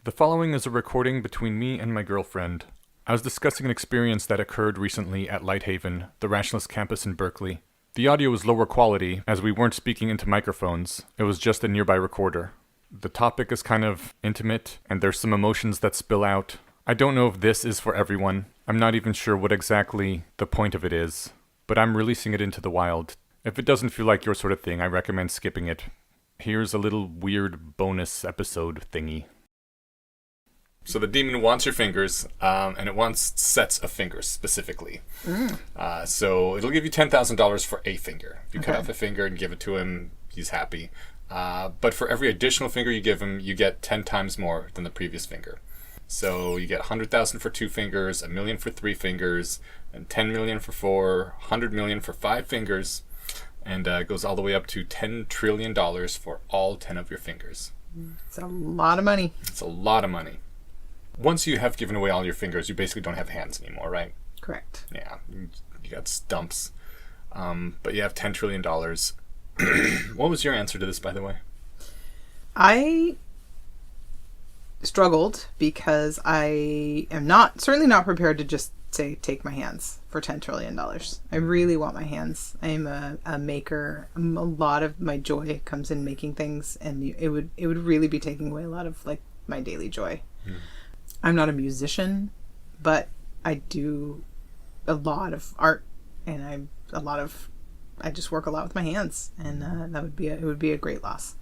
The following is a recording between me and my girlfriend. I was discussing an experience that occurred recently at Lighthaven, the Rationalist campus in Berkeley. The audio was lower quality, as we weren't speaking into microphones. It was just a nearby recorder. The topic is kind of intimate, and there's some emotions that spill out. I don't know if this is for everyone. I'm not even sure what exactly the point of it is, but I'm releasing it into the wild. If it doesn't feel like your sort of thing, I recommend skipping it. Here's a little weird bonus episode thingy. So the demon wants your fingers, and it wants sets of fingers specifically. So it'll give you $10,000 for a finger. If you cut off a finger and give it to him, he's happy. But for every additional finger you give him, you get 10 times more than the previous finger. So you get $100,000 for 2 fingers, $1 million for 3 fingers, and $10 million for 4, $100 million for 5 fingers, and it goes all the way up to $10 trillion for all 10 of your fingers. It's a lot of money. It's a lot of money. Once you have given away all your fingers, you basically don't have hands anymore, right? Correct. Yeah, you got stumps. But you have $10 trillion. What was your answer to this, by the way? I struggled because I am certainly not prepared to just say, take my hands for $10 trillion. I really want my hands. I'm a maker. A lot of my joy comes in making things, and it would really be taking away a lot of like my daily joy. I'm not a musician, but I do a lot of art, and I just work a lot with my hands, and it would be a great loss.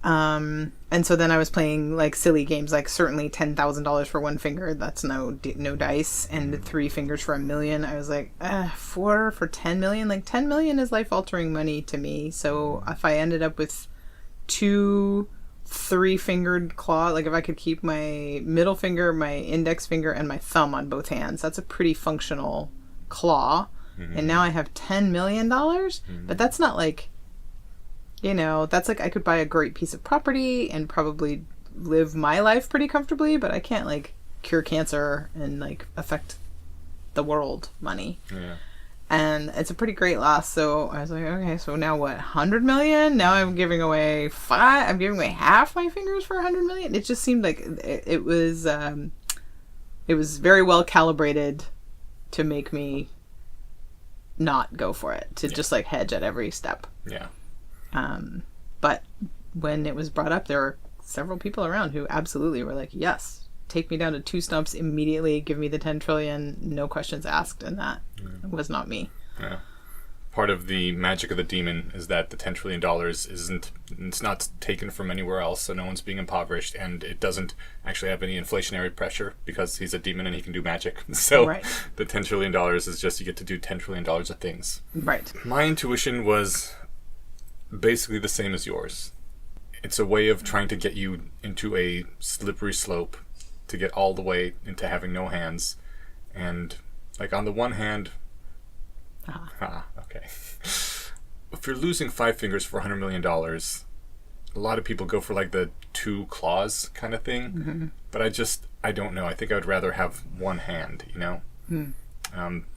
And so then I was playing like silly games, like certainly $10,000 for 1 finger. That's no dice, and 3 fingers for $1 million. I was like, 4 for 10 million. Like 10 million is life altering money to me. So if I ended up with 2 3-fingered claw, like if I could keep my middle finger, my index finger, and my thumb on both hands, that's a pretty functional claw. And now I have $10 million, but that's not like, that's like I could buy a great piece of property and probably live my life pretty comfortably, but I can't like cure cancer and like affect the world money. Yeah. And it's a pretty great loss. So I was like, okay, so now what? 100 million? Now I'm giving away half my fingers for 100 million. It just seemed like it was very well calibrated to make me not go for it, to just like hedge at every step. Yeah. But when it was brought up, there were several people around who absolutely were like, yes, take me down to 2 stumps immediately, give me the 10 trillion, no questions asked, and that was not me. Yeah. Part of the magic of the demon is that the $10 trillion it's not taken from anywhere else, so no one's being impoverished, and it doesn't actually have any inflationary pressure because he's a demon and he can do magic. So the $10 trillion is just you get to do $10 trillion of things. Right. My intuition was basically the same as yours. It's a way of trying to get you into a slippery slope to get all the way into having no hands. And like on the one hand, okay. If you're losing 5 fingers for $100 million, a lot of people go for like the 2 claws kind of thing. But I don't know. I think I would rather have 1 hand,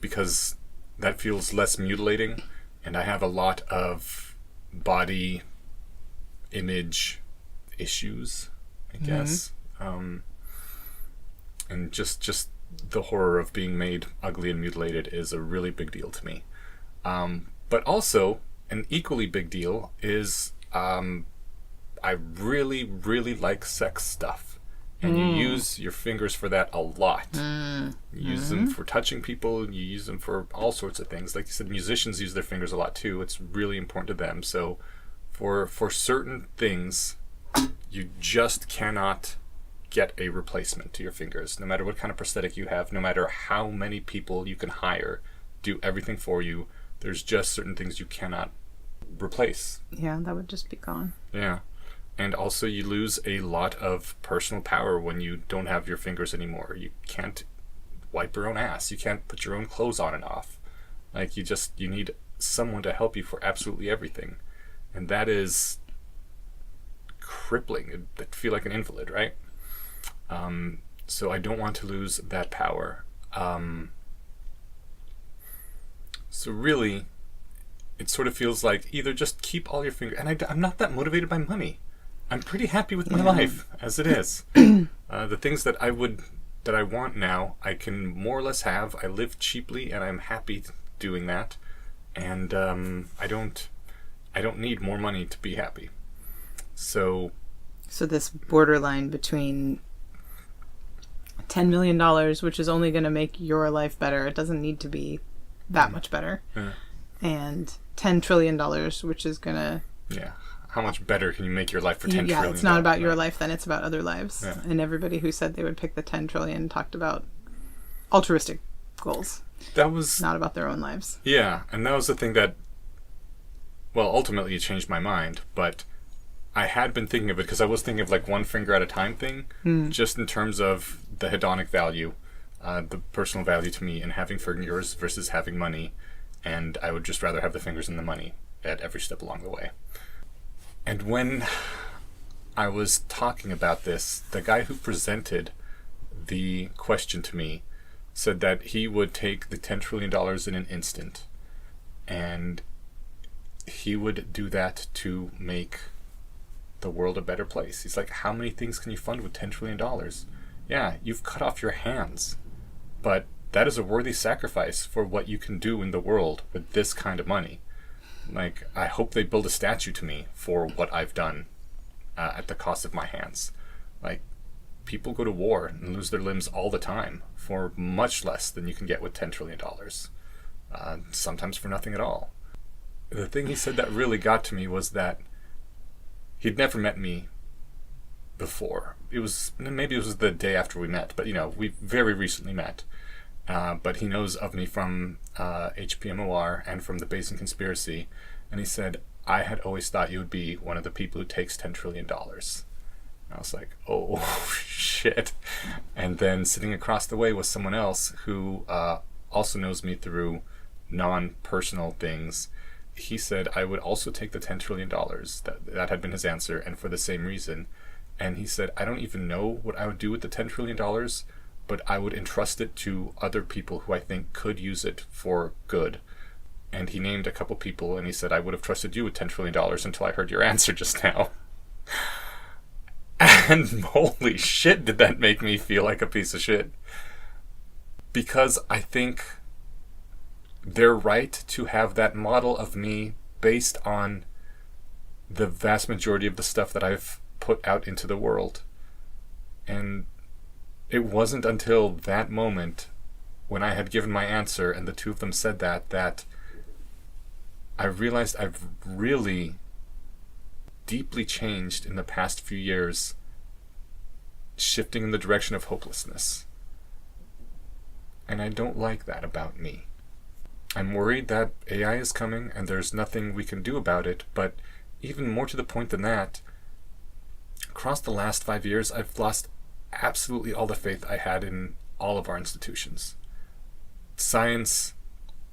because that feels less mutilating, and I have a lot of body image issues, I guess. And just the horror of being made ugly and mutilated is a really big deal to me. But also, an equally big deal is I really, really like sex stuff. And you use your fingers for that a lot. You use them for touching people. You use them for all sorts of things. Like you said, musicians use their fingers a lot too. It's really important to them. So for certain things, you just cannot get a replacement to your fingers. No matter what kind of prosthetic you have, no matter how many people you can hire, do everything for you, there's just certain things you cannot replace. Yeah, that would just be gone. Yeah. And also you lose a lot of personal power when you don't have your fingers anymore. You can't wipe your own ass. You can't put your own clothes on and off. Like you need someone to help you for absolutely everything. And that is crippling. I feel like an invalid, right? So I don't want to lose that power. So really, it sort of feels like either just keep all your fingers, and I'm not that motivated by money. I'm pretty happy with my life as it is. The things that I want now, I can more or less have. I live cheaply, and I'm happy doing that. And I don't need more money to be happy. So this borderline between $10 million, which is only going to make your life better. It doesn't need to be that much better. Yeah. And $10 trillion, which is going to... Yeah. How much better can you make your life for $10 trillion? Yeah, it's not about your life, then it's about other lives. Yeah. And everybody who said they would pick the 10 trillion talked about altruistic goals. That was... Not about their own lives. Yeah, and that was the thing that... Well, ultimately it changed my mind, but I had been thinking of it because I was thinking of like one finger at a time thing, just in terms of the hedonic value, the personal value to me in having fingers versus having money, and I would just rather have the fingers and the money at every step along the way. And when I was talking about this, the guy who presented the question to me said that he would take the $10 trillion in an instant, and he would do that to make the world a better place. He's like, how many things can you fund with $10 trillion? Yeah, you've cut off your hands, but that is a worthy sacrifice for what you can do in the world with this kind of money. Like, I hope they build a statue to me for what I've done at the cost of my hands. Like, people go to war and lose their limbs all the time for much less than you can get with $10 trillion. Sometimes for nothing at all. The thing he said that really got to me was that he'd never met me before. Maybe it was the day after we met, but we very recently met. But he knows of me from HPMOR and from the Bayesian Conspiracy, and he said, I had always thought you would be one of the people who takes $10 trillion. And I was like, oh, shit. And then sitting across the way was someone else who also knows me through non-personal things. He said I would also take the $10 trillion. That had been his answer, and for the same reason. And he said, I don't even know what I would do with the $10 trillion, but I would entrust it to other people who I think could use it for good. And he named a couple people, and he said, I would have trusted you with $10 trillion until I heard your answer just now. And holy shit, did that make me feel like a piece of shit. Because I think they're right to have that model of me based on the vast majority of the stuff that I've put out into the world. And it wasn't until that moment when I had given my answer and the two of them said that I realized I've really deeply changed in the past few years, shifting in the direction of hopelessness. And I don't like that about me. I'm worried that AI is coming and there's nothing we can do about it, but even more to the point than that, across the last 5 years, I've lost absolutely all the faith I had in all of our institutions. Science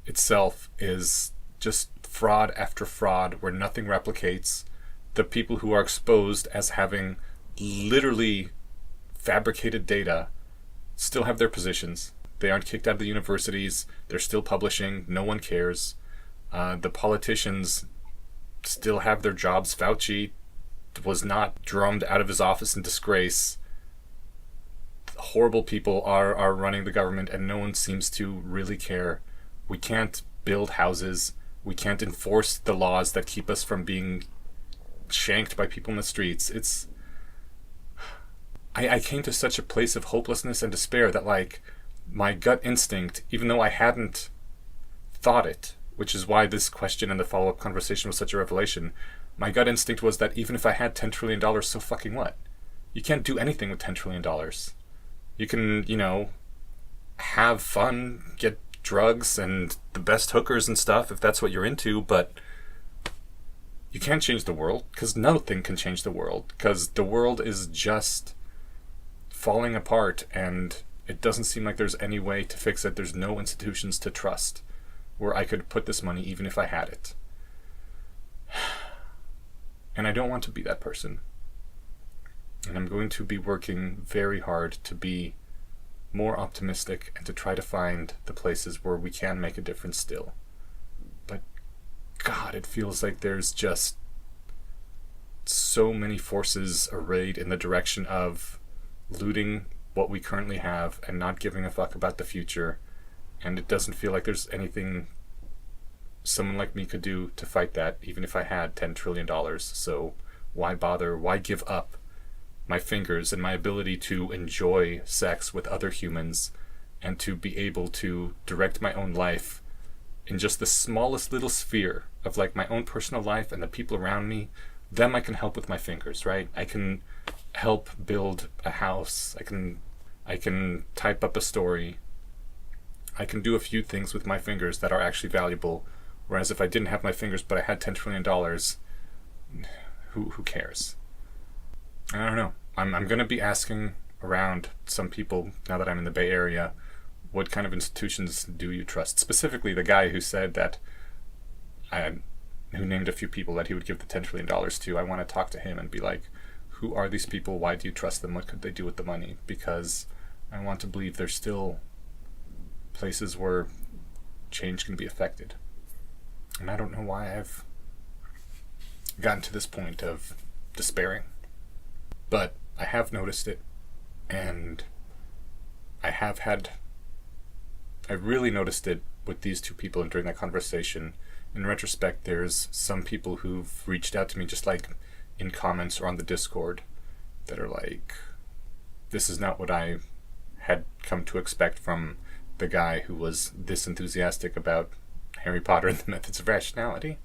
itself is just fraud after fraud where nothing replicates. The people who are exposed as having literally fabricated data still have their positions. They aren't kicked out of the universities. They're still publishing. No one cares. The politicians still have their jobs. Fauci was not drummed out of his office in disgrace. Horrible people are running the government, and no one seems to really care. We can't build houses. We can't enforce the laws that keep us from being shanked by people in the streets. I came to such a place of hopelessness and despair that, like, my gut instinct, even though I hadn't thought it, which is why this question and the follow-up conversation was such a revelation, my gut instinct was that even if I had $10 trillion, so fucking what? You can't do anything with $10 trillion. You can, have fun, get drugs and the best hookers and stuff if that's what you're into, but you can't change the world, because nothing can change the world, because the world is just falling apart, and it doesn't seem like there's any way to fix it. There's no institutions to trust where I could put this money even if I had it. And I don't want to be that person. And I'm going to be working very hard to be more optimistic and to try to find the places where we can make a difference still. But God, it feels like there's just so many forces arrayed in the direction of looting what we currently have and not giving a fuck about the future. And it doesn't feel like there's anything someone like me could do to fight that, even if I had $10 trillion. So why bother? Why give up my fingers and my ability to enjoy sex with other humans and to be able to direct my own life in just the smallest little sphere of like my own personal life and the people around me? Them I can help with my fingers, right? I can help build a house. I can type up a story. I can do a few things with my fingers that are actually valuable. Whereas if I didn't have my fingers but I had $10 trillion, who cares? I don't know. I'm going to be asking around some people now that I'm in the Bay Area, what kind of institutions do you trust? Specifically the guy who said that, who named a few people that he would give the $10 trillion to. I want to talk to him and be like, who are these people? Why do you trust them? What could they do with the money? Because I want to believe there's still places where change can be affected. And I don't know why I've gotten to this point of despairing. But I have noticed it, and I really noticed it with these two people and during that conversation. In retrospect, there's some people who've reached out to me just like in comments or on the Discord that are like, this is not what I had come to expect from the guy who was this enthusiastic about Harry Potter and the Methods of Rationality.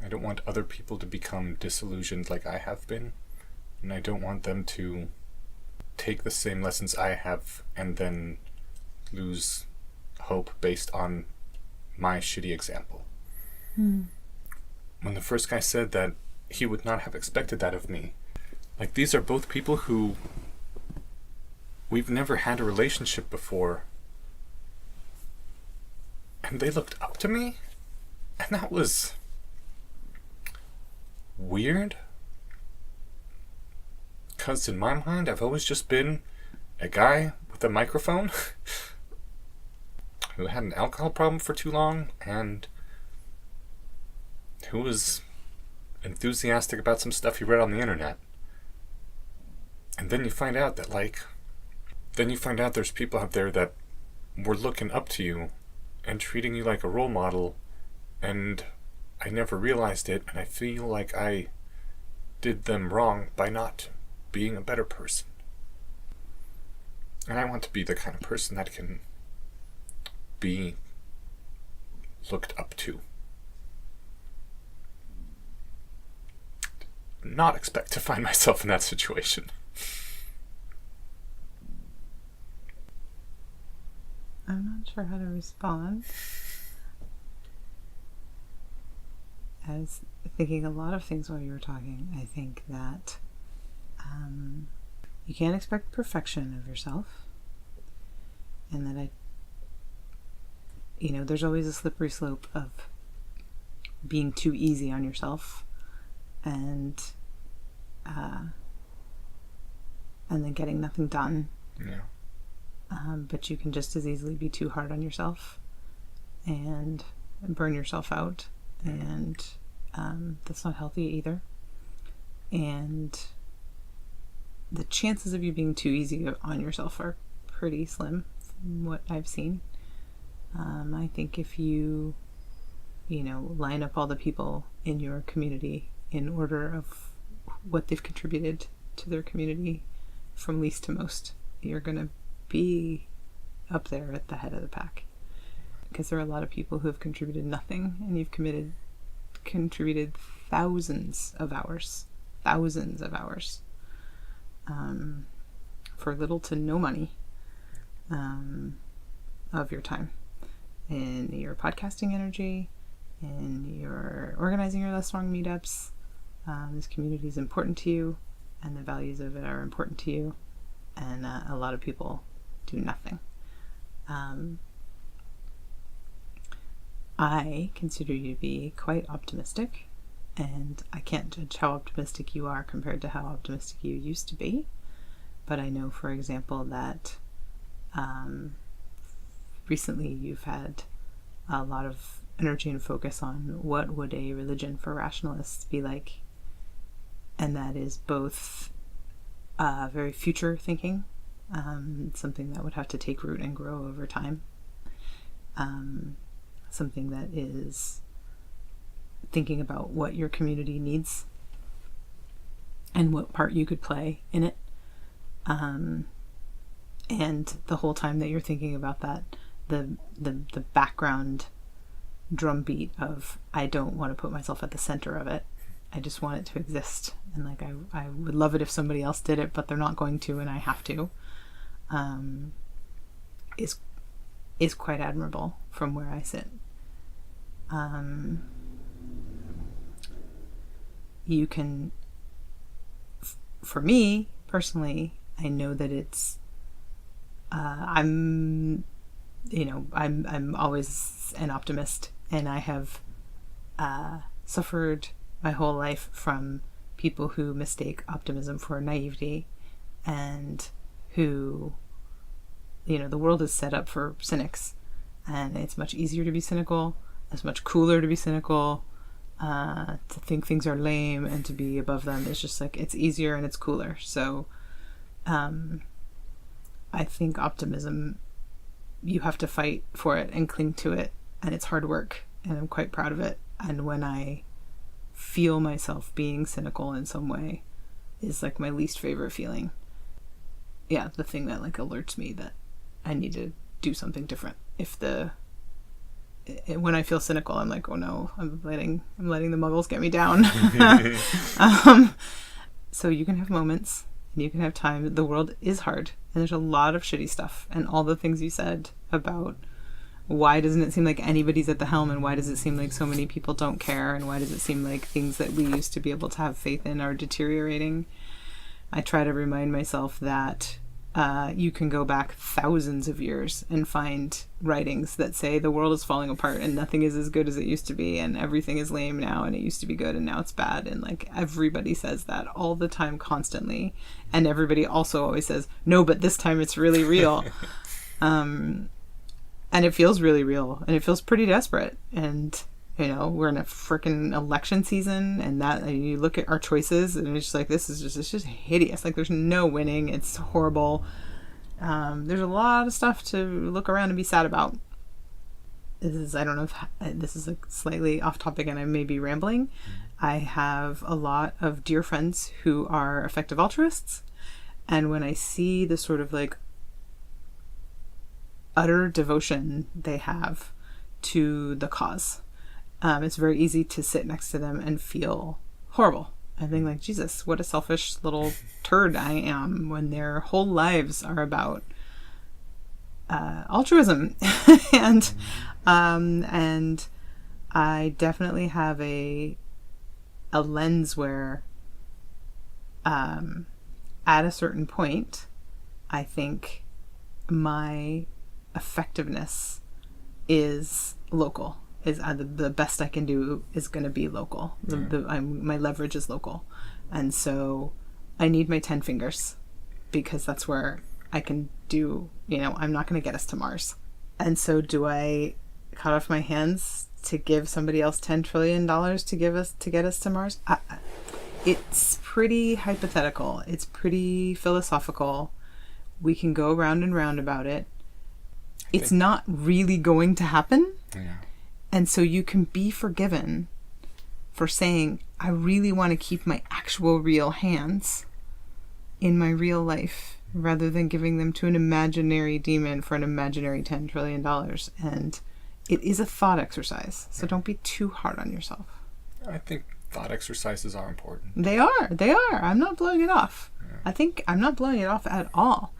I don't want other people to become disillusioned like I have been, and I don't want them to take the same lessons I have and then lose hope based on my shitty example. When the first guy said that he would not have expected that of me, like, these are both people who we've never had a relationship before, and they looked up to me, and that was weird, because in my mind I've always just been a guy with a microphone who had an alcohol problem for too long and who was enthusiastic about some stuff he read on the internet. And then you find out that there's people out there that were looking up to you and treating you like a role model, and I never realized it, and I feel like I did them wrong by not being a better person. And I want to be the kind of person that can be looked up to. Not expect to find myself in that situation. I'm not sure how to respond. I was thinking a lot of things while you were talking. I think that you can't expect perfection of yourself, and that there's always a slippery slope of being too easy on yourself, and then getting nothing done. Yeah. But you can just as easily be too hard on yourself and burn yourself out, and that's not healthy either. And the chances of you being too easy on yourself are pretty slim from what I've seen. I think if you line up all the people in your community in order of what they've contributed to their community from least to most, you're going to be up there at the head of the pack. Because there are a lot of people who have contributed nothing, and you've contributed thousands of hours for little to no money of your time, in your podcasting energy, in your organizing your Less Wrong meetups. This community is important to you, and the values of it are important to you, and a lot of people do nothing. I consider you to be quite optimistic, and I can't judge how optimistic you are compared to how optimistic you used to be, but I know, for example, that recently you've had a lot of energy and focus on what would a religion for rationalists be like. And that is both very future thinking, something that would have to take root and grow over time. Something that is thinking about what your community needs and what part you could play in it. And the whole time that you're thinking about that, the background drumbeat of, I don't want to put myself at the center of it. I just want it to exist. And like, I would love it if somebody else did it, but they're not going to, and I have to, is quite admirable from where I sit. You can, for me personally, I know that it's, I'm always an optimist, and I have suffered my whole life from people who mistake optimism for naivety, and who, the world is set up for cynics, and it's much easier to be cynical. It's much cooler to be cynical. To think things are lame and to be above them is just like, it's easier and it's cooler. So I think optimism, you have to fight for it and cling to it, and it's hard work, and I'm quite proud of it. And when I feel myself being cynical in some way, is like my least favorite feeling. Yeah, the thing that like alerts me that I need to do something different. When I feel cynical, I'm like, oh no, I'm letting the muggles get me down. So you can have moments, and you can have time. The world is hard, and there's a lot of shitty stuff, and all the things you said about why doesn't it seem like anybody's at the helm, and why does it seem like so many people don't care, and why does it seem like things that we used to be able to have faith in are deteriorating. I try to remind myself that you can go back thousands of years and find writings that say the world is falling apart and nothing is as good as it used to be, and everything is lame now, and it used to be good and now it's bad. And like, everybody says that all the time, constantly, and everybody also always says, no, but this time it's really real. And it feels really real, and it feels pretty desperate. And we're in a freaking election season, and you look at our choices, and it's just like, it's just hideous. Like, there's no winning. It's horrible. There's a lot of stuff to look around and be sad about. I don't know if this is like slightly off topic, and I may be rambling. I have a lot of dear friends who are effective altruists, and when I see the sort of like utter devotion they have to the cause, it's very easy to sit next to them and feel horrible. I think like, Jesus, what a selfish little turd I am, when their whole lives are about altruism. And I definitely have a lens where at a certain point, I think my effectiveness is local. Is the best I can do is going to be local. My leverage is local. And so I need my 10 fingers, because that's where I can do, I'm not going to get us to Mars. And so do I cut off my hands to give somebody else $10 trillion to get us to Mars? It's pretty hypothetical. It's pretty philosophical. We can go round and round about it. It's not really going to happen. Yeah. And so you can be forgiven for saying, I really want to keep my actual real hands in my real life, rather than giving them to an imaginary demon for an imaginary $10 trillion. And it is a thought exercise. So don't be too hard on yourself. I think thought exercises are important. They are. I'm not blowing it off. Yeah. I think I'm not blowing it off at all.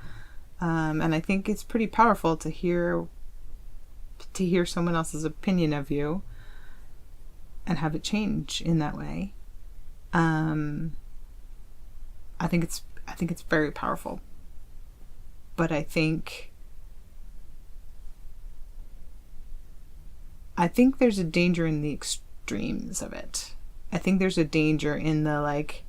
And I think it's pretty powerful to hear someone else's opinion of you and have it change in that way. I think it's very powerful. But I think there's a danger in the extremes of it. I think there's a danger in the like,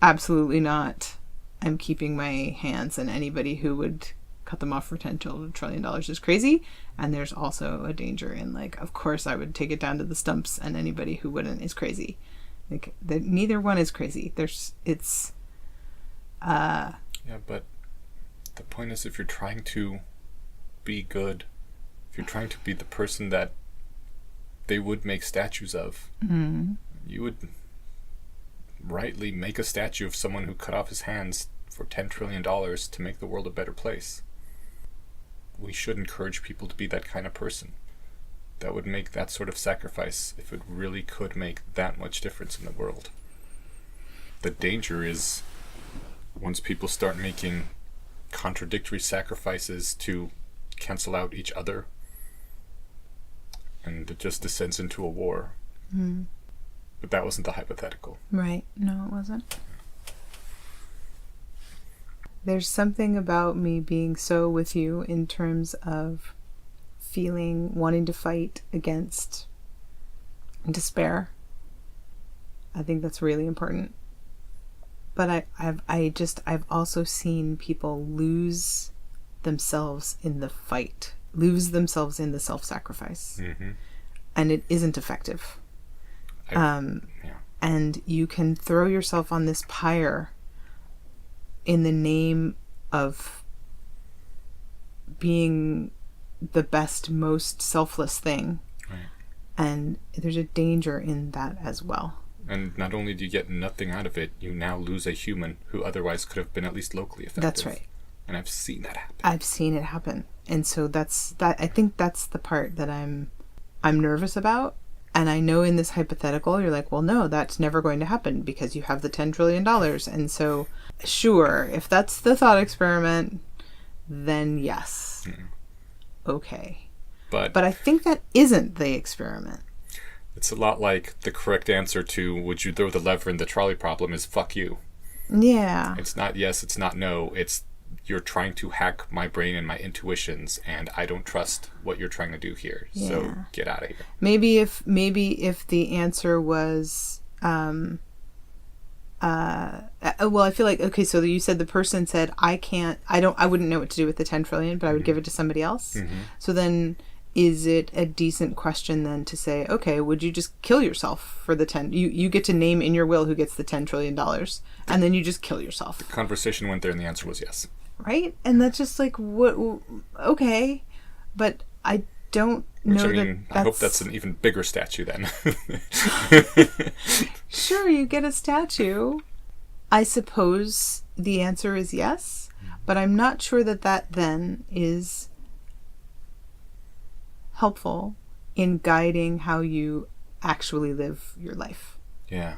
absolutely not, I'm keeping my hands, and anybody who would cut them off for $10 trillion is crazy. And there's also a danger in like, of course I would take it down to the stumps, and anybody who wouldn't is crazy. Like neither one is crazy. Yeah, but the point is, if you're trying to be good, if you're trying to be the person that they would make statues of, you would rightly make a statue of someone who cut off his hands for $10 trillion to make the world a better place. We should encourage people to be that kind of person that would make that sort of sacrifice if it really could make that much difference in the world. The danger is once people start making contradictory sacrifices to cancel out each other, and it just descends into a war. But that wasn't the hypothetical. Right. No, it wasn't. There's something about me being so with you in terms of wanting to fight against despair. I think that's really important. But I've also seen people lose themselves in the fight, lose themselves in the self-sacrifice. And it isn't effective. And you can throw yourself on this pyre in the name of being the best, most selfless thing. Right. And there's a danger in that as well. And not only do you get nothing out of it, you now lose a human who otherwise could have been at least locally effective. That's right. And I've seen that happen. I've seen it happen. And so I think that's the part that I'm nervous about. And I know in this hypothetical, you're like, well, no, that's never going to happen because you have the $10 trillion. And so, sure, if that's the thought experiment, then yes. Okay. But I think that isn't the experiment. It's a lot like the correct answer to would you throw the lever in the trolley problem is fuck you. Yeah. It's not yes, it's not no. It's you're trying to hack my brain and my intuitions, and I don't trust what you're trying to do here. Yeah. So get out of here. Maybe if the answer was well, I feel like, okay, so you said the person said I wouldn't know what to do with the 10 trillion, but I would give it to somebody else. So then is it a decent question then to say, okay, would you just kill yourself for the 10? You get to name in your will who gets the $10 trillion, and then you just kill yourself. The conversation went there, and the answer was yes. Right? And that's just like, what? Okay, but I don't know I hope that's an even bigger statue then. Sure, you get a statue. I suppose the answer is yes, but I'm not sure that then is helpful in guiding how you actually live your life. Yeah.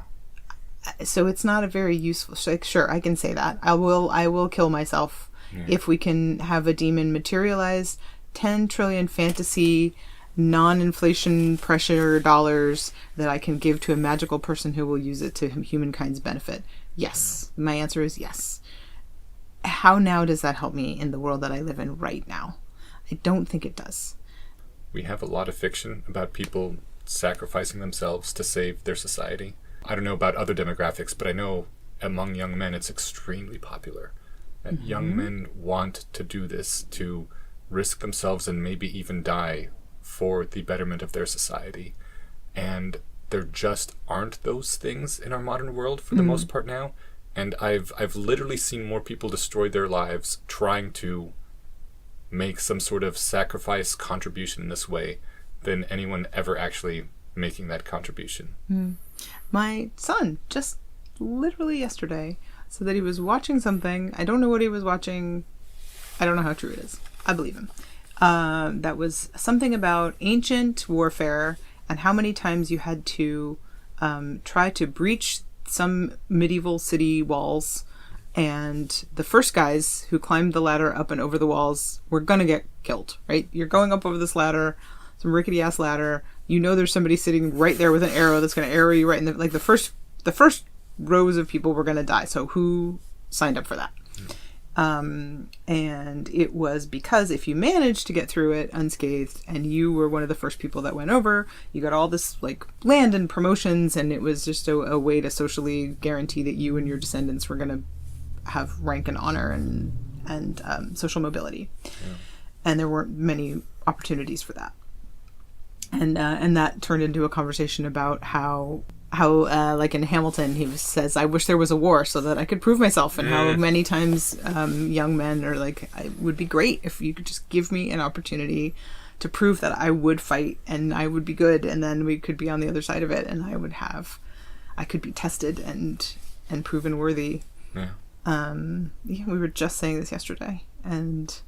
So it's not a very useful, like, sure, I can say that. I will kill myself if we can have a demon materialize 10 trillion fantasy non-inflation pressure dollars that I can give to a magical person who will use it to humankind's benefit. Yes. My answer is yes. How now does that help me in the world that I live in right now? I don't think it does. We have a lot of fiction about people sacrificing themselves to save their society. I don't know about other demographics, but I know among young men it's extremely popular. That young men want to do this, to risk themselves and maybe even die for the betterment of their society. And there just aren't those things in our modern world for the most part now. And I've literally seen more people destroy their lives trying to make some sort of sacrifice contribution in this way than anyone ever actually making that contribution. My son just literally yesterday said that he was watching something. I don't know what he was watching. I don't know how true it is. I believe him. That was something about ancient warfare and how many times you had to try to breach some medieval city walls, and the first guys who climbed the ladder up and over the walls were gonna get killed, right? You're going up over this ladder, some rickety ass ladder. You know there's somebody sitting right there with an arrow that's gonna arrow you right in the first rows of people were gonna die. So who signed up for that? And it was because if you managed to get through it unscathed and you were one of the first people that went over, you got all this like land and promotions, and it was just a way to socially guarantee that you and your descendants were going to have rank and honor and social mobility. And there weren't many opportunities for that. And that turned into a conversation about how like in Hamilton, he says, I wish there was a war so that I could prove myself. And how many times young men are like, it would be great if you could just give me an opportunity to prove that I would fight and I would be good. And then we could be on the other side of it and I could be tested and proven worthy. Yeah. We were just saying this yesterday. And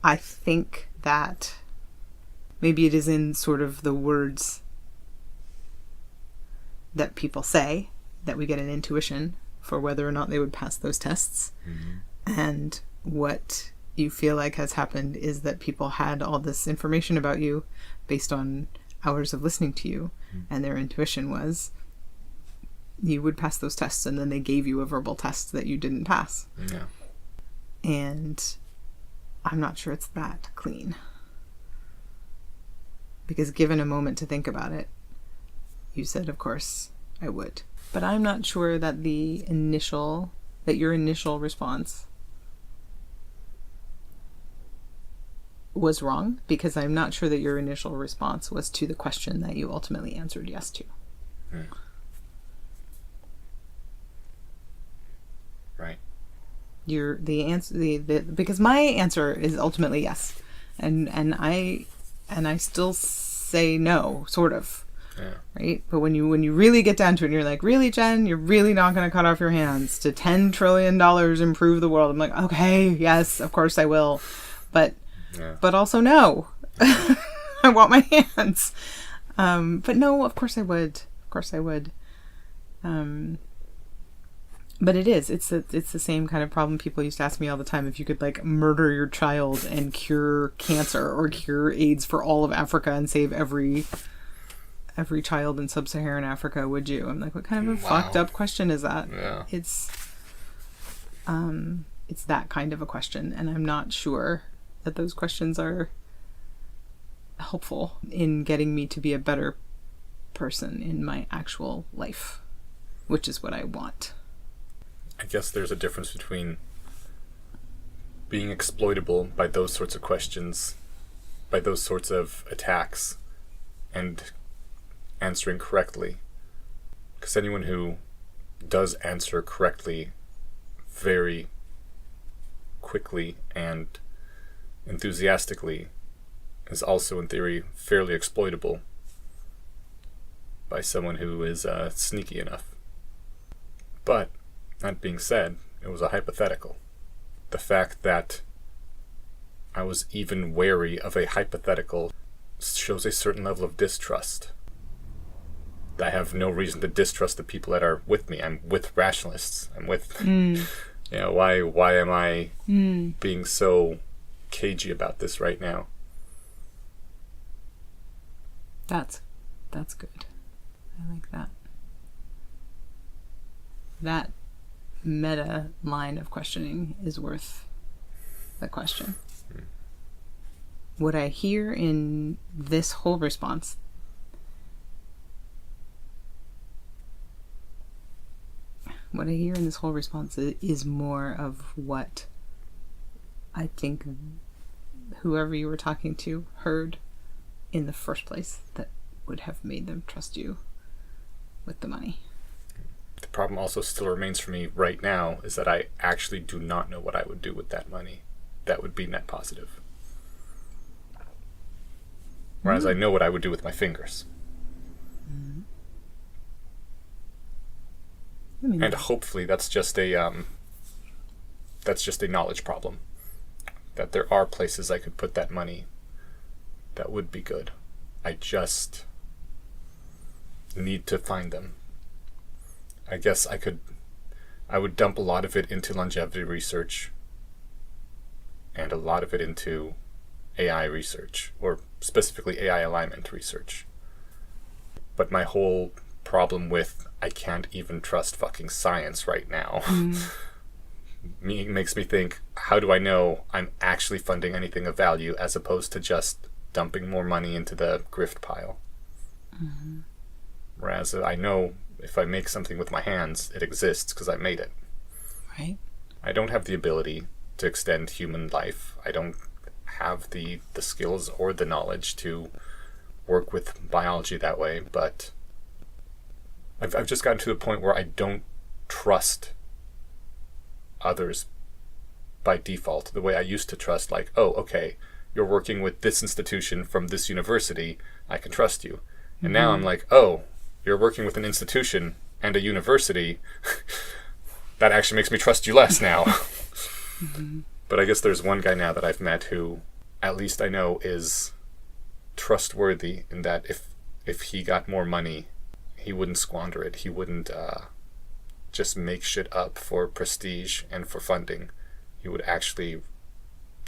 I think that maybe it is in sort of the words that people say that we get an intuition for whether or not they would pass those tests. And what you feel like has happened is that people had all this information about you based on hours of listening to you, and their intuition was you would pass those tests, and then they gave you a verbal test that you didn't pass. Yeah. And I'm not sure it's that clean. Because given a moment to think about it, you said, of course, I would. But I'm not sure that your initial response was wrong, because I'm not sure that your initial response was to the question that you ultimately answered yes to. Right. Because my answer is ultimately yes. And I still say no, sort of. Yeah. Right? But when you really get down to it and you're like, really, Jen, you're really not going to cut off your hands to $10 trillion improve the world. I'm like, okay, yes, of course I will. But also no. I want my hands. But no, of course I would. Of course I would. But it's the same kind of problem people used to ask me all the time. If you could like murder your child and cure cancer or cure AIDS for all of Africa and save every child in sub-Saharan Africa, would you? I'm like, what kind of a fucked up question is that? Yeah. It's that kind of a question, and I'm not sure that those questions are helpful in getting me to be a better person in my actual life, which is what I want. I guess there's a difference between being exploitable by those sorts of questions, by those sorts of attacks, and answering correctly. Because anyone who does answer correctly very quickly and enthusiastically is also, in theory, fairly exploitable by someone who is sneaky enough. But that being said, it was a hypothetical. The fact that I was even wary of a hypothetical shows a certain level of distrust. I have no reason to distrust the people that are with me. I'm with rationalists. I'm with, why am I being so cagey about this right now? That's good. I like that. That meta line of questioning is worth the question. What I hear in this whole response is more of what I think whoever you were talking to heard in the first place that would have made them trust you with the money. The problem also still remains for me right now is that I actually do not know what I would do with that money. That would be net positive. Whereas I know what I would do with my fingers. And hopefully that's just a knowledge problem. That there are places I could put that money that would be good. I just need to find them. I guess I would dump a lot of it into longevity research and a lot of it into AI research, or specifically AI alignment research. But my whole problem with I can't even trust fucking science right now makes me think, how do I know I'm actually funding anything of value as opposed to just dumping more money into the grift pile? Whereas I know if I make something with my hands, it exists because I made it. Right. I don't have the ability to extend human life. I don't have the skills or the knowledge to work with biology that way, but I've just gotten to the point where I don't trust others by default the way I used to trust, like, oh, okay, you're working with this institution from this university, I can trust you. And now I'm like, oh, you're working with an institution and a university, that actually makes me trust you less now. But I guess there's one guy now that I've met who, at least I know, is trustworthy in that if he got more money, he wouldn't squander it. He wouldn't just make shit up for prestige and for funding. He would actually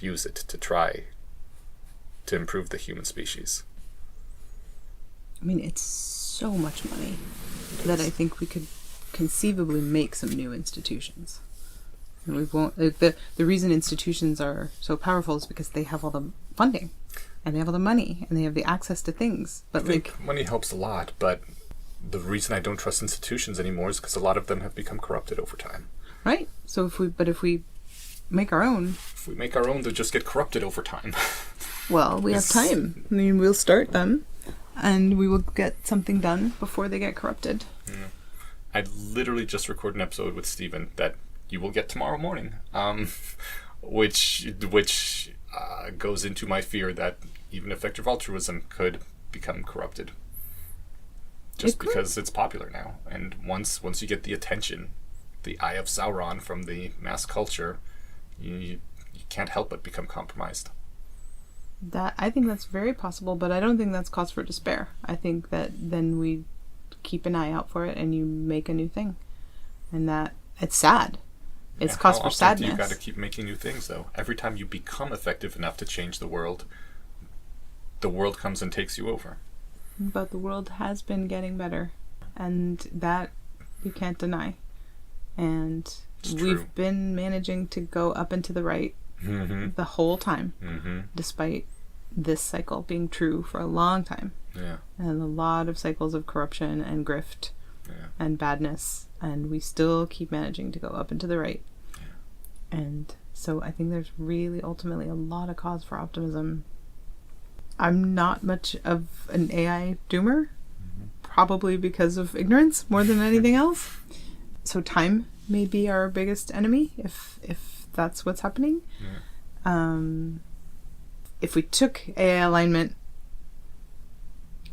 use it to try to improve the human species. I mean, it's so much money that I think we could conceivably make some new institutions. And we won't. The reason institutions are so powerful is because they have all the funding, and they have all the money, and they have the access to things. But I think money helps a lot, but the reason I don't trust institutions anymore is because a lot of them have become corrupted over time. Right. So if we make our own, they'll just get corrupted over time. Well, we have time. I mean, we'll start them, and we will get something done before they get corrupted. Yeah. I literally just recorded an episode with Steven that you will get tomorrow morning, which goes into my fear that even effective altruism could become corrupted. Just because it's popular now. And once you get the attention, the eye of Sauron from the mass culture, you can't help but become compromised. I think that's very possible, but I don't think that's cause for despair. I think that then we keep an eye out for it and you make a new thing. And that, it's sad. It's cause for sadness. You got to keep making new things, though. Every time you become effective enough to change the world comes and takes you over. But the world has been getting better, and that you can't deny. And we've been managing to go up and to the right the whole time, despite this cycle being true for a long time. Yeah. And a lot of cycles of corruption and grift and badness, and we still keep managing to go up and to the right. Yeah. And so I think there's really ultimately a lot of cause for optimism. I'm not much of an AI doomer, probably because of ignorance more than anything else. So time may be our biggest enemy if that's what's happening. Yeah. If we took AI alignment,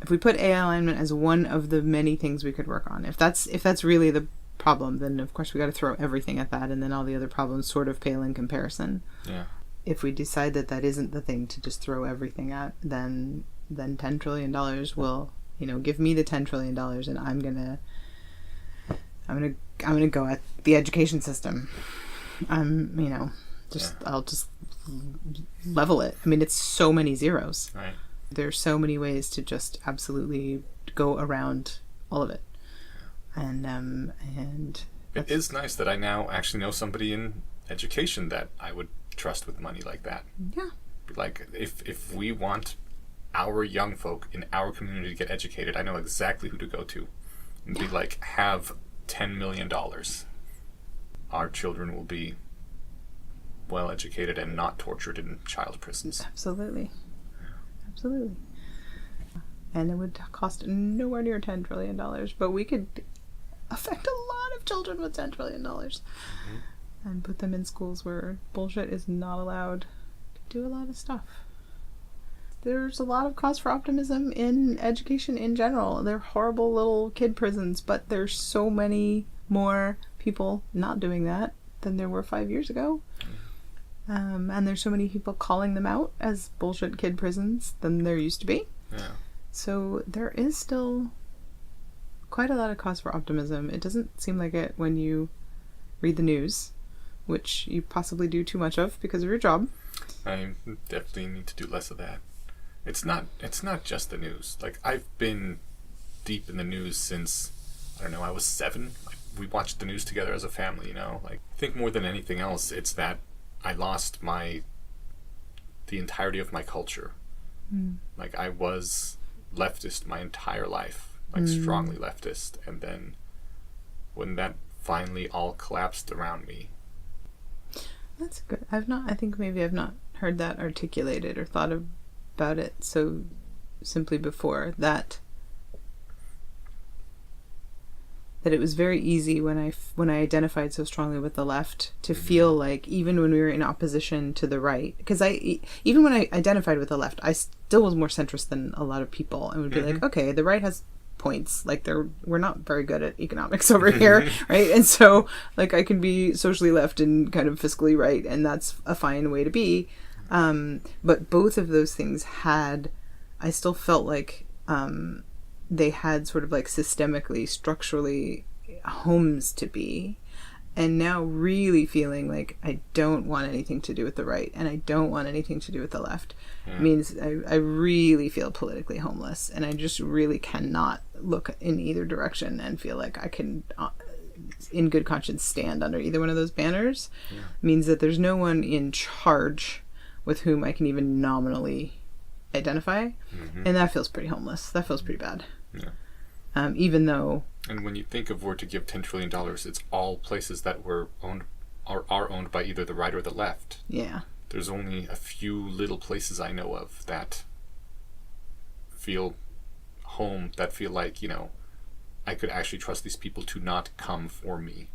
if we put AI alignment as one of the many things we could work on, if that's really the problem, then of course we got to throw everything at that, and then all the other problems sort of pale in comparison. Yeah. If we decide that isn't the thing to just throw everything at, then $10 trillion will, give me the $10 trillion, and I'm gonna go at the education system. I'll just level it. I mean, it's so many zeros. Right. There's so many ways to just absolutely go around all of it. And it is nice that I now actually know somebody in education that I would trust with money like that. Yeah. Like, if we want our young folk in our community to get educated, I know exactly who to go to. And be like, have $10 million. Our children will be well educated and not tortured in child prisons. Absolutely. Absolutely. And it would cost nowhere near $10 trillion, but we could affect a lot of children with $10 trillion. And put them in schools where bullshit is not allowed. Do a lot of stuff. There's a lot of cause for optimism in education in general. They're horrible little kid prisons, but there's so many more people not doing that than there were 5 years ago. And there's so many people calling them out as bullshit kid prisons than there used to be. Yeah. So there is still quite a lot of cause for optimism. It doesn't seem like it when you read the news, which you possibly do too much of because of your job. I definitely need to do less of that. It's not just the news. Like, I've been deep in the news since, I don't know, I was 7. Like, we watched the news together as a family, Like, I think more than anything else, it's that I lost the entirety of my culture. Like, I was leftist my entire life, like strongly leftist, and then when that finally all collapsed around me, That's good. I think maybe I've not heard that articulated or thought about it so simply before, that it was very easy when I identified so strongly with the left to feel like, even when we were in opposition to the right, because even when I identified with the left, I still was more centrist than a lot of people, and would be like, okay, the right has points, like we're not very good at economics over here, right? And so like I can be socially left and kind of fiscally right, and that's a fine way to be. But both of those things I still felt like they had sort of like systemically, structurally homes to be. And now really feeling like I don't want anything to do with the right and I don't want anything to do with the left means I really feel politically homeless, and I just really cannot look in either direction and feel like I can in good conscience stand under either one of those banners. Means that there's no one in charge with whom I can even nominally identify, and that feels pretty homeless. That feels pretty bad. Even though, and when you think of where to give $10 trillion, it's all places that are owned by either the right or the left. Yeah. There's only a few little places I know of that feel home, that feel like, I could actually trust these people to not come for me.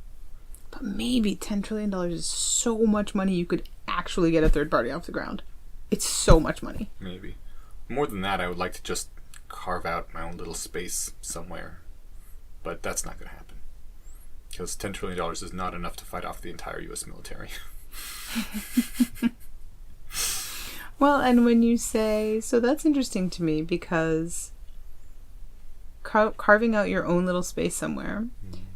But maybe $10 trillion is so much money you could actually get a third party off the ground. It's so much money. Maybe. More than that, I would like to just carve out my own little space somewhere. But that's not going to happen. Because $10 trillion is not enough to fight off the entire U.S. military. Well, and when you say, so that's interesting to me, because carving out your own little space somewhere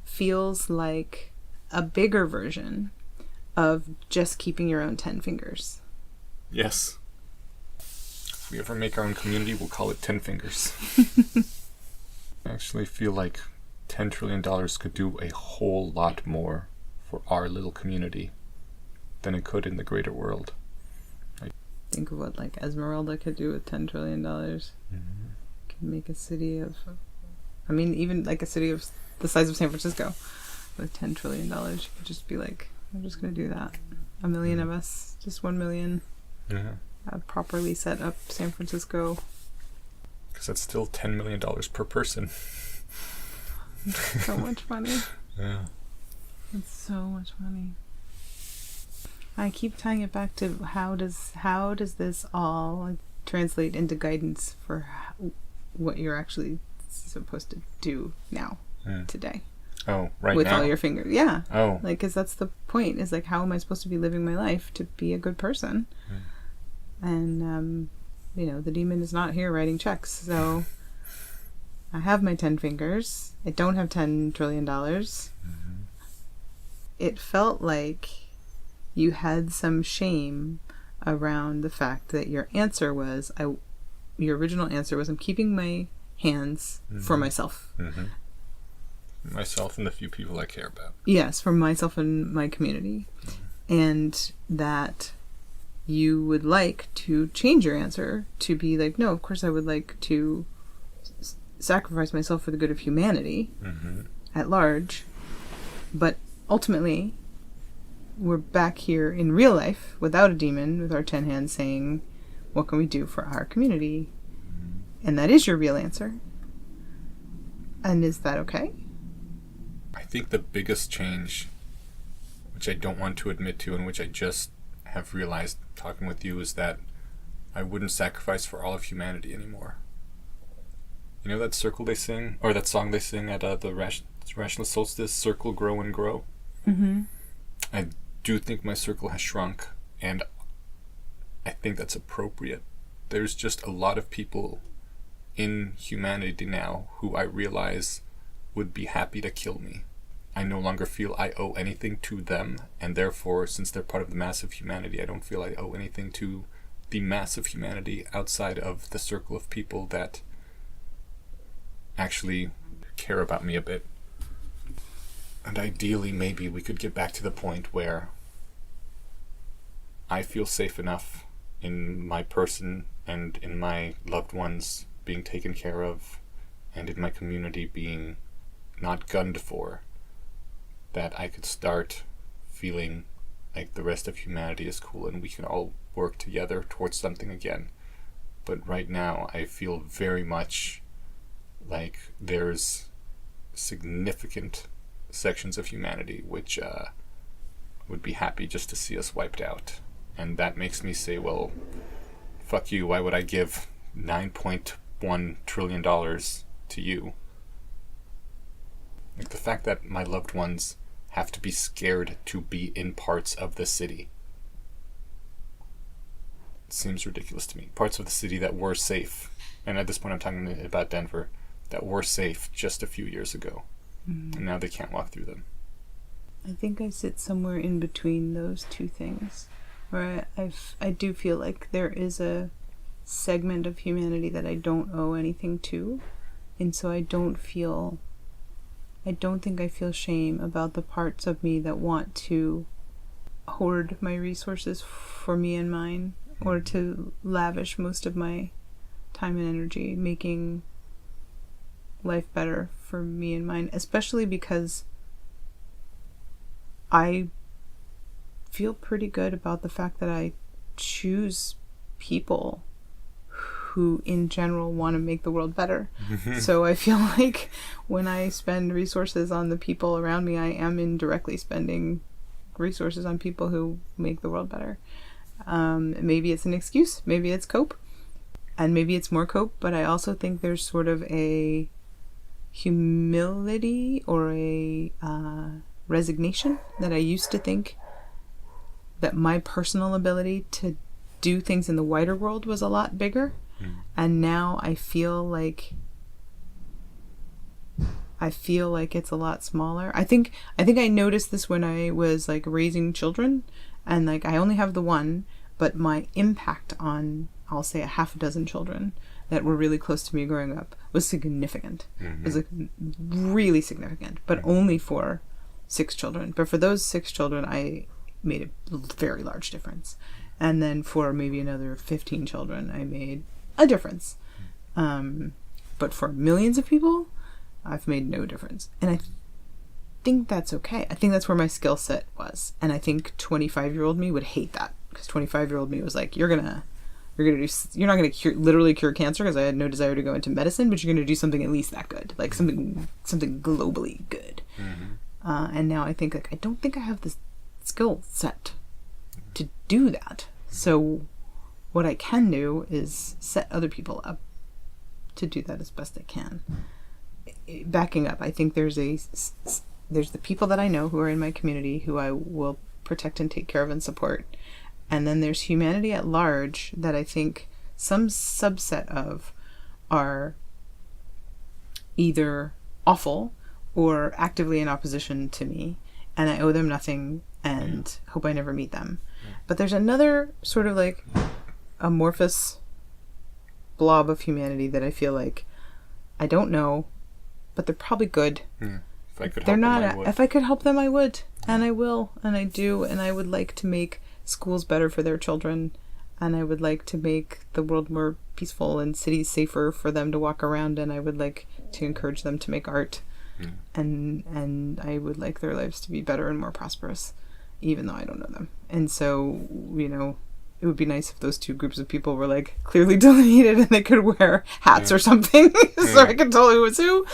feels like a bigger version of just keeping your own 10 fingers. Yes. If we ever make our own community, we'll call it 10 Fingers. I actually feel like $10 trillion could do a whole lot more for our little community than it could in the greater world. Think of what like Esmeralda could do with $10 trillion. Could make a city of, even like a city of the size of San Francisco with $10 trillion. You could just be like, I'm just going to do that. A million of us, just 1 million. Properly set up San Francisco. Because that's still $10 million per person. So much money. Yeah. It's so much money. I keep tying it back to how does this all translate into guidance for what you're actually supposed to do now, today. Oh, right with now? all your fingers. Yeah. Oh. Like, because that's the point, is like, how am I supposed to be living my life to be a good person? And, the demon is not here writing checks. So I have my 10 fingers. I don't have $10 trillion. It felt like you had some shame around the fact that your answer was, your original answer was, I'm keeping my hands for myself. Myself and the few people I care about. Yes, for myself and my community. And that you would like to change your answer to be like, no, of course I would like to sacrifice myself for the good of humanity at large. But ultimately, we're back here in real life without a demon, with our 10 hands saying, what can we do for our community? And that is your real answer. And is that okay? I think the biggest change, which I don't want to admit to, and which I just have realized talking with you, is that I wouldn't sacrifice for all of humanity anymore. You know that circle they sing, or that song they sing at the Rationalist Solstice, Circle, Grow and Grow? I do think my circle has shrunk, and I think that's appropriate. There's just a lot of people in humanity now who I realize would be happy to kill me. I no longer feel I owe anything to them, and therefore, since they're part of the mass of humanity, I don't feel I owe anything to the mass of humanity outside of the circle of people that actually care about me a bit. And ideally, maybe we could get back to the point where I feel safe enough in my person and in my loved ones being taken care of, and in my community being not gunned for, that I could start feeling like the rest of humanity is cool and we can all work together towards something again. But right now I feel very much like there's significant sections of humanity which would be happy just to see us wiped out. And that makes me say, well, fuck you, why would I give $9.1 trillion to you? Like the fact that my loved ones have to be scared to be in parts of the city seems ridiculous to me. Parts of the city that were safe, and at this point I'm talking about Denver, that were safe just a few years ago. And now they can't walk through them. I think I sit somewhere in between those two things, where I do feel like there is a segment of humanity that I don't owe anything to, and so I don't think I feel shame about the parts of me that want to hoard my resources for me and mine, or to lavish most of my time and energy making life better for me and mine, especially because I feel pretty good about the fact that I choose people who in general want to make the world better. So I feel like when I spend resources on the people around me, I am indirectly spending resources on people who make the world better. Maybe it's an excuse, maybe it's cope, and maybe it's more cope, but I also think there's sort of a humility or a resignation that I used to think that my personal ability to do things in the wider world was a lot bigger. And now I feel like it's a lot smaller. I think I noticed this when I was like raising children, and like I only have the one, but my impact on, I'll say, a half a dozen children that were really close to me growing up was significant. It was like really significant, but only for 6 children. But for those 6 children, I made a very large difference. And then for maybe another 15 children, I made a difference. But for millions of people, I've made no difference. And I think that's okay. I think that's where my skill set was. And I think 25-year-old me would hate that, because 25-year-old me was like, you're not going to literally cure cancer, because I had no desire to go into medicine, but you're going to do something at least that good, like something globally good. And now I think, like, I don't think I have the skill set to do that. So what I can do is set other people up to do that as best I can. Backing up, I think there's the people that I know who are in my community who I will protect and take care of and support. And then there's humanity at large that I think some subset of are either awful or actively in opposition to me, and I owe them nothing and hope I never meet them. But there's another sort of like amorphous blob of humanity that I feel like I don't know, but they're probably good. If I could help They're them, not. I would. If I could help them, I would, and I will, and I do, and I would like to make schools better for their children, and I would like to make the world more peaceful and cities safer for them to walk around, and I would like to encourage them to make art, and I would like their lives to be better and more prosperous, even though I don't know them. And so, you know, it would be nice if those two groups of people were like clearly delineated and they could wear hats or something so I could tell who was who.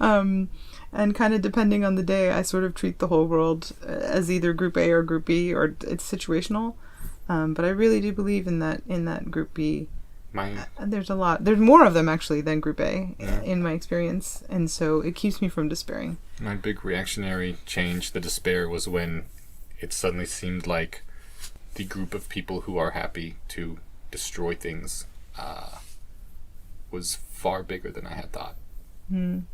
And kind of depending on the day, I sort of treat the whole world as either group A or group B, or it's situational. But I really do believe in that group B. There's more of them actually than group A in my experience. And so it keeps me from despairing. My big reactionary change, the despair, was when it suddenly seemed like the group of people who are happy to destroy things was far bigger than I had thought. And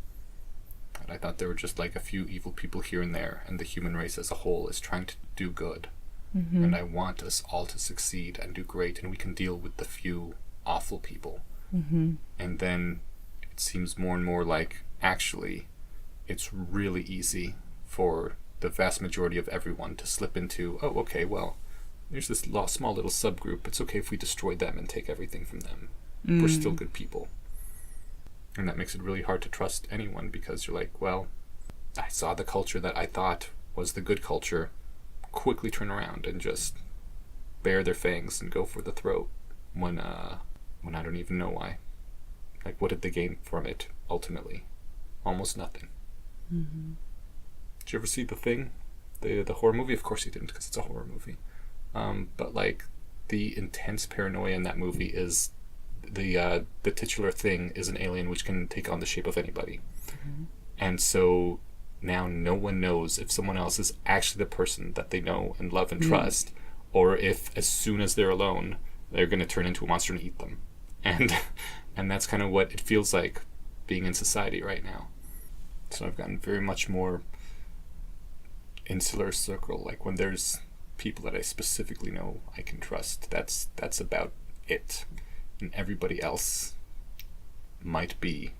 I thought there were just like a few evil people here and there, and the human race as a whole is trying to do good. And I want us all to succeed and do great, and we can deal with the few awful people. And then it seems more and more like, actually, it's really easy for the vast majority of everyone to slip into, oh, okay, well, there's this small little subgroup. It's okay if we destroy them and take everything from them. We're still good people. And that makes it really hard to trust anyone, because you're like, well, I saw the culture that I thought was the good culture quickly turn around and just bare their fangs and go for the throat when I don't even know why. Like, what did they gain from it, ultimately? Almost nothing. Mm-hmm. Did you ever see The Thing? The horror movie? Of course you didn't, because it's a horror movie. But, like, the intense paranoia in that movie is the titular thing is an alien which can take on the shape of anybody. Mm-hmm. And so now no one knows if someone else is actually the person that they know and love and trust, or if as soon as they're alone, they're going to turn into a monster and eat them. And that's kind of what it feels like being in society right now. So I've gotten very much more insular circle. Like, when there's people that I specifically know I can trust, that's about it. And everybody else might be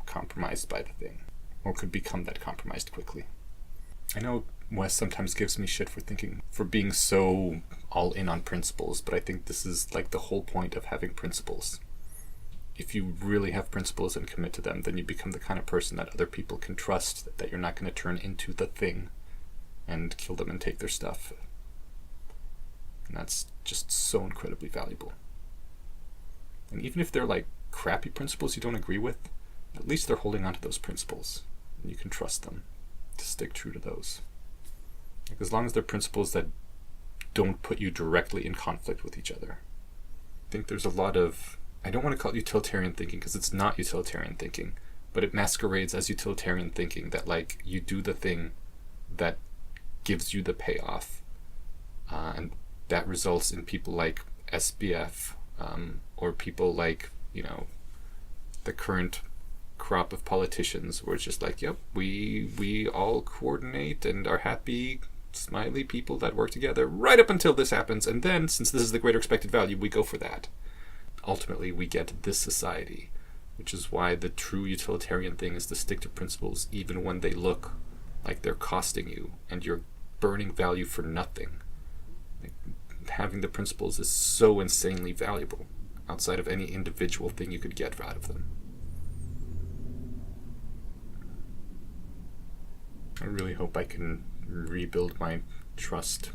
compromised by the thing, or could become that compromised quickly. I know Wes sometimes gives me shit for being so all in on principles, but I think this is like the whole point of having principles. If you really have principles and commit to them, then you become the kind of person that other people can trust, that you're not going to turn into the thing and kill them and take their stuff. And that's just so incredibly valuable. And even if they're like crappy principles you don't agree with, at least they're holding on to those principles, and you can trust them to stick true to those. Like, as long as they're principles that don't put you directly in conflict with each other. I think there's a lot of, I don't want to call it utilitarian thinking, because it's not utilitarian thinking, but it masquerades as utilitarian thinking, that like you do the thing that gives you the payoff, and that results in people like SBF, or people like, you know, the current crop of politicians, where it's just like, yep, we all coordinate and are happy, smiley people that work together right up until this happens, and then, since this is the greater expected value, we go for that. Ultimately, we get this society, which is why the true utilitarian thing is to stick to principles even when they look like they're costing you and you're burning value for nothing. Like, having the principles is so insanely valuable outside of any individual thing you could get out of them. I really hope I can rebuild my trust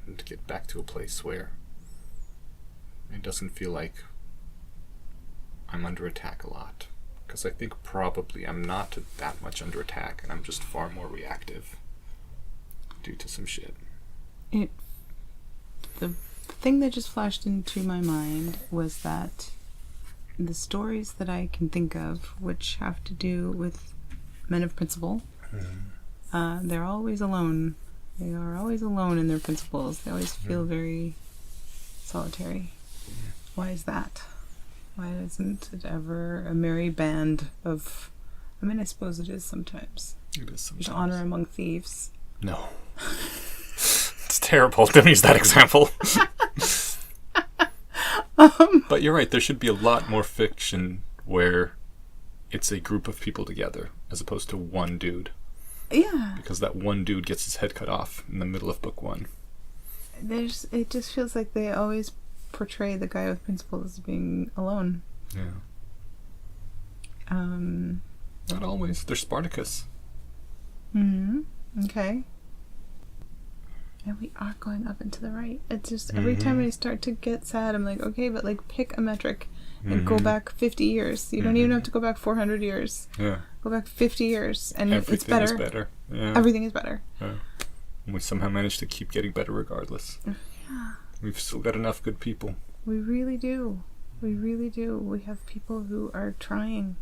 and get back to a place where it doesn't feel like I'm under attack a lot. Because I think probably I'm not that much under attack, and I'm just far more reactive due to some shit. The thing that just flashed into my mind was that the stories that I can think of, which have to do with men of principle, they're always alone. They are always alone in their principles. They always feel very solitary. Why is that? Why isn't it ever a merry band of... I mean, I suppose it is sometimes. It is sometimes. There's honor among thieves. No. It's terrible. Don't use that example. But you're right. There should be a lot more fiction where it's a group of people together as opposed to one dude. Yeah. Because that one dude gets his head cut off in the middle of book one. It just feels like they always portray the guy with principles as being alone. Yeah. Not always. There's Spartacus. Okay. And we are going up and to the right. It's just every time I start to get sad, I'm like, okay, but like pick a metric and go back 50 years. You don't even have to go back 400 years. Yeah. Go back 50 years and Everything it's better. is better. Yeah. Everything is better. Yeah. And we somehow managed to keep getting better regardless. Yeah. We've still got enough good people. We really do. We really do. We have people who are trying.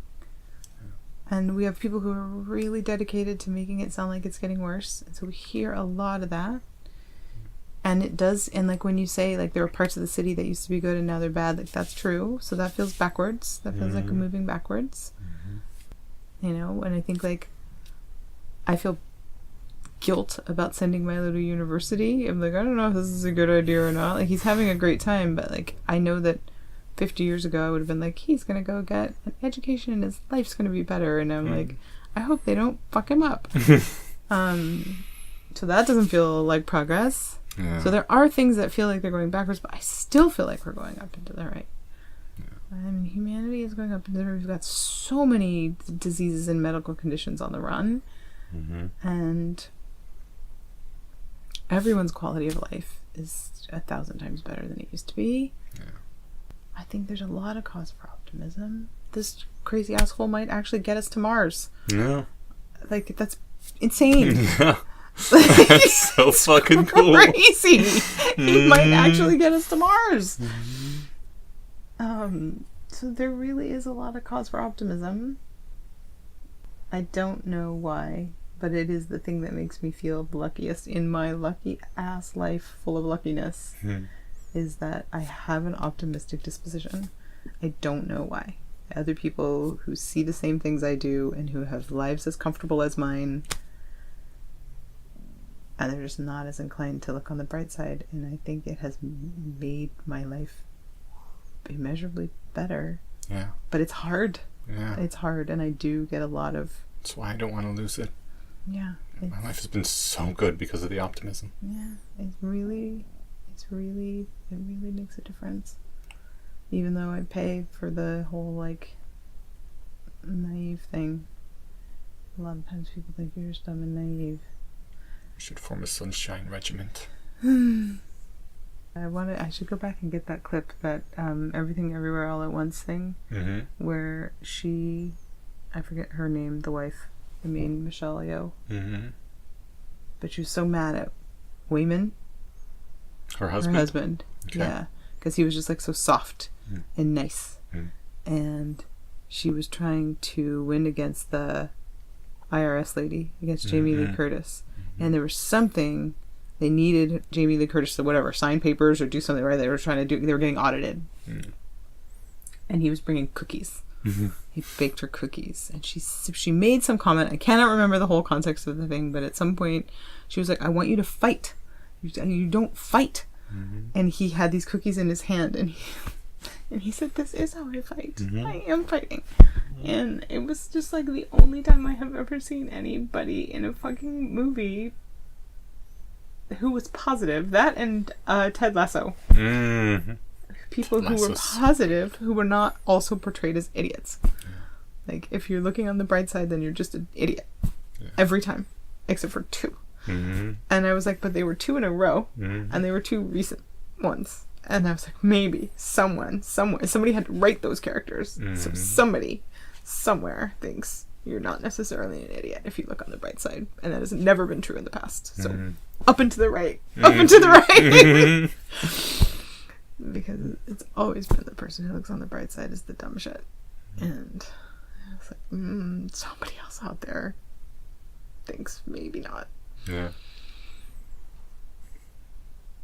And we have people who are really dedicated to making it sound like it's getting worse. And so we hear a lot of that. And it does, and like when you say like there are parts of the city that used to be good and now they're bad, like that's true. So that feels backwards. That feels like a moving backwards. You know, and I think like I feel guilt about sending Milo to university. I'm like, I don't know if this is a good idea or not. Like, he's having a great time, but like I know that 50 years ago I would have been like, he's gonna go get an education and his life's gonna be better, and I'm like, I hope they don't fuck him up. So that doesn't feel like progress. Yeah. So there are things that feel like they're going backwards, but I still feel like we're going up into the right. Yeah. I mean, humanity is going up into the right. We've got so many diseases and medical conditions on the run. And Everyone's quality of life is 1,000 times better than it used to be. Yeah. I think there's a lot of cause for optimism. This crazy asshole might actually get us to Mars. Yeah. Like, that's insane. Yeah. That's so fucking cool. Crazy. He might actually get us to Mars. So there really is a lot of cause for optimism. I don't know why, but it is the thing that makes me feel the luckiest in my lucky ass life full of luckiness, is that I have an optimistic disposition. I don't know why. Other people who see the same things I do and who have lives as comfortable as mine, and they're just not as inclined to look on the bright side. And I think it has made my life immeasurably better. Yeah. But it's hard. Yeah. It's hard, and I do get a lot of... That's why I don't want to lose it. Yeah. My life has been so good because of the optimism. Yeah. It really makes a difference. Even though I pay for the whole, like, naive thing. A lot of times people think you're just dumb and naive. We should form a sunshine regiment. I should go back and get that clip, that Everything Everywhere All at Once thing, where she, I forget her name, the wife, the main Michelle Yeoh, but she was so mad at Wayman, her husband. Okay. Yeah, because he was just like so soft and nice, and she was trying to win against the IRS lady, against Jamie Lee Curtis, and there was something. They needed Jamie Lee Curtis to whatever, sign papers or do something, right? They were getting audited. And he was bringing cookies. He baked her cookies. And she made some comment. I cannot remember the whole context of the thing, but at some point she was like, I want you to fight. You don't fight. And he had these cookies in his hand, and he said, this is how I fight. I am fighting. And it was just like the only time I have ever seen anybody in a fucking movie who was positive. That and Ted Lasso. People who were positive, who were not also portrayed as idiots. Like, if you're looking on the bright side, then you're just an idiot. Every time. Except for two. And I was like, but they were two in a row. And they were two recent ones. And I was like, maybe somebody had to write those characters. So somebody somewhere thinks you're not necessarily an idiot if you look on the bright side. And that has never been true in the past. So up and to the right. Up and to the right. Because it's always been the person who looks on the bright side is the dumb shit. And I was like, somebody else out there thinks maybe not. Yeah.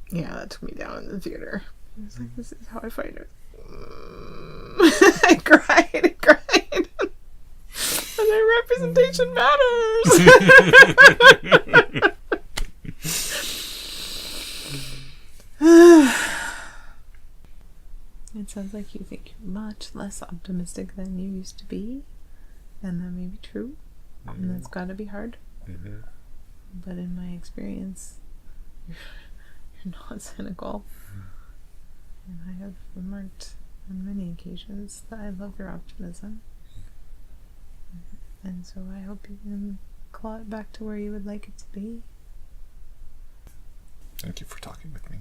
Yeah, that took me down in the theater. I was like, this is how I fight it. I cried. And their representation matters. It sounds like you think you're much less optimistic than you used to be. And that may be true. And that's gotta be hard. But in my experience, you're not cynical. And I have remarked on many occasions that I love your optimism. And so I hope you can claw it back to where you would like it to be. Thank you for talking with me.